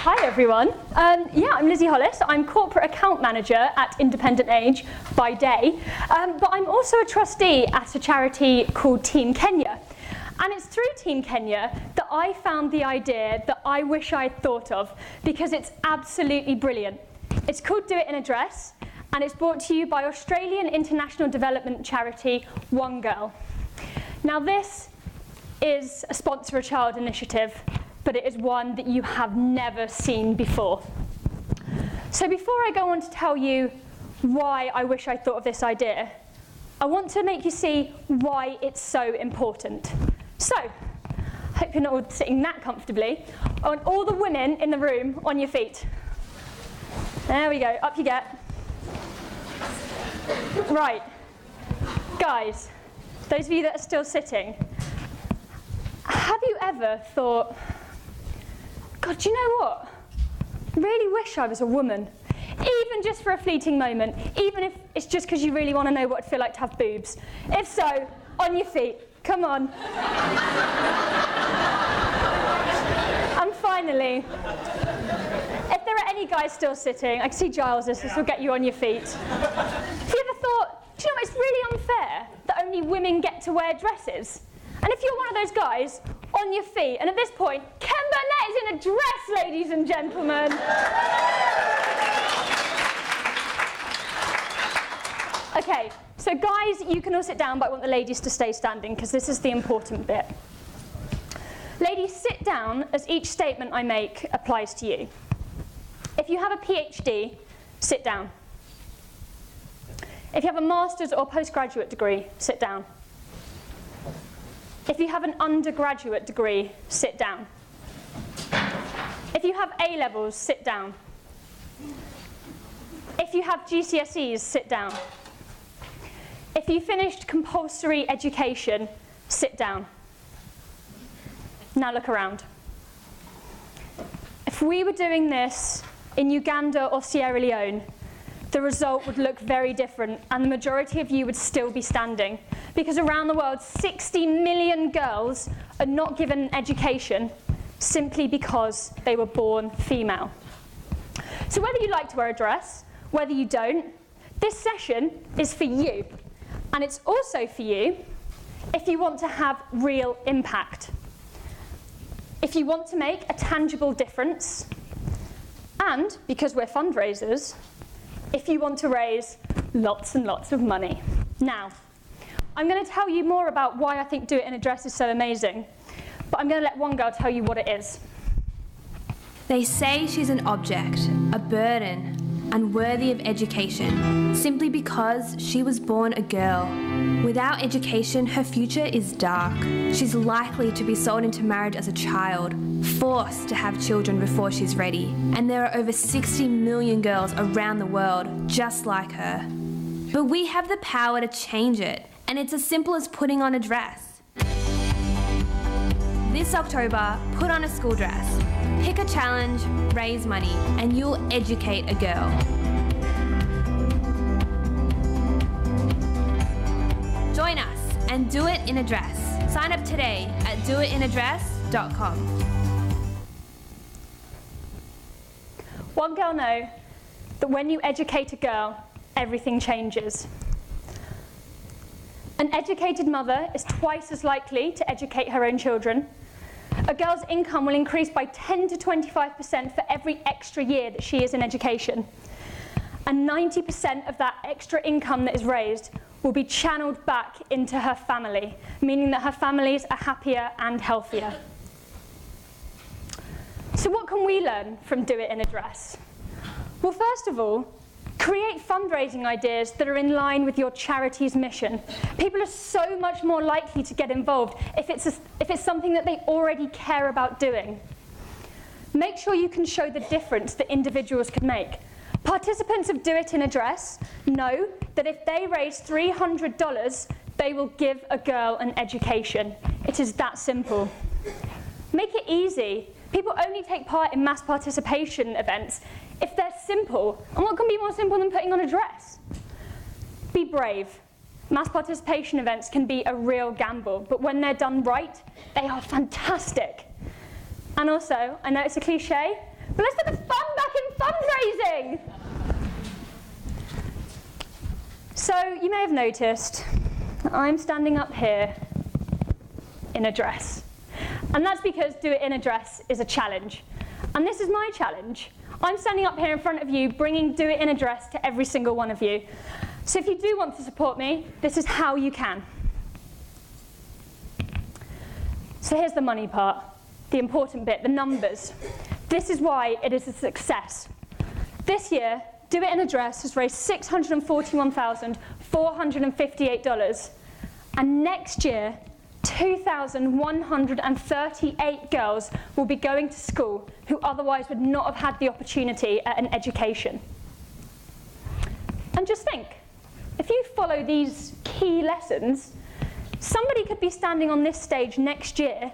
Hi everyone. I'm Lizzie Hollis. I'm Corporate Account Manager at Independent Age by day, but I'm also a trustee at a charity called Team Kenya. And it's through Team Kenya that I found the idea that I wish I'd thought of, because it's absolutely brilliant. It's called Do It in a Dress, and it's brought to you by Australian international development charity One Girl. Now this is a Sponsor a Child initiative, but it is one that you have never seen before. So before I go on to tell you why I wish I'd thought of this idea, I want to make you see why it's so important. So, I hope you're not all sitting that comfortably. I want all the women in the room on your feet. There we go, up you get. Right, guys, those of you that are still sitting, have you ever thought, God, do you know what? I really wish I was a woman. Even just for a fleeting moment, even if it's just because you really want to know what it'd feel like to have boobs. If so, on your feet. Come on. And finally, if there are any guys still sitting, I can see Giles, this will get you on your feet. Have you ever thought, do you know what, it's really unfair that only women get to wear dresses? And if you're one of those guys, on your feet, and at this point, Ken Burnett is in a dress, ladies and gentlemen. Okay, so guys, you can all sit down, but I want the ladies to stay standing, because this is the important bit. Ladies, sit down, as each statement I make applies to you. If you have a PhD, sit down. If you have a master's or postgraduate degree, sit down. If you have an undergraduate degree, sit down. If you have A-levels, sit down. If you have GCSEs, sit down. If you finished compulsory education, sit down. Now look around. If we were doing this in Uganda or Sierra Leone, the result would look very different, and the majority of you would still be standing, because around the world, 60 million girls are not given an education simply because they were born female. So whether you like to wear a dress, whether you don't, this session is for you. And it's also for you if you want to have real impact, if you want to make a tangible difference, and, because we're fundraisers, if you want to raise lots and lots of money. Now, I'm going to tell you more about why I think Do It in a Dress is so amazing, but I'm going to let One Girl tell you what it is. They say she's an object, a burden, unworthy of education, simply because she was born a girl. Without education, her future is dark. She's likely to be sold into marriage as a child, forced to have children before she's ready. And there are over 60 million girls around the world just like her. But we have the power to change it, and it's as simple as putting on a dress. This October, put on a school dress. Pick a challenge, raise money, and you'll educate a girl. Join us and do it in a dress. Sign up today at doitinadress.com. One Girl know that when you educate a girl, everything changes. An educated mother is twice as likely to educate her own children. A girl's income will increase by 10 to 25% for every extra year that she is in education. And 90% of that extra income that is raised will be channeled back into her family, meaning that her families are happier and healthier. So what can we learn from Do It in a Dress? Well, first of all, create fundraising ideas that are in line with your charity's mission. People are so much more likely to get involved if it's something that they already care about doing. Make sure you can show the difference that individuals can make. Participants of Do It in a Dress know that if they raise $300, they will give a girl an education. It is that simple. Make it easy. People only take part in mass participation events if they're simple. And what can be more simple than putting on a dress? Be brave. Mass participation events can be a real gamble, but when they're done right, they are fantastic. And also, I know it's a cliche, But let's put the fun back in fundraising. So you may have noticed that I'm standing up here in a dress. And that's because Do It in a Dress is a challenge. And this is my challenge. I'm standing up here in front of you, bringing Do It in a Dress to every single one of you. So if you do want to support me, this is how you can. So here's the money part, the important bit, the numbers. This is why it is a success. This year, Do It in a Dress has raised $641,458. And next year, 2,138 girls will be going to school who otherwise would not have had the opportunity at an education. And just think, if you follow these key lessons, somebody could be standing on this stage next year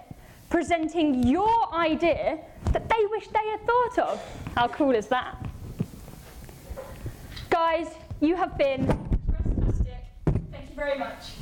presenting your idea that they wish they had thought of. How cool is that? Guys, you have been fantastic. Thank you very much.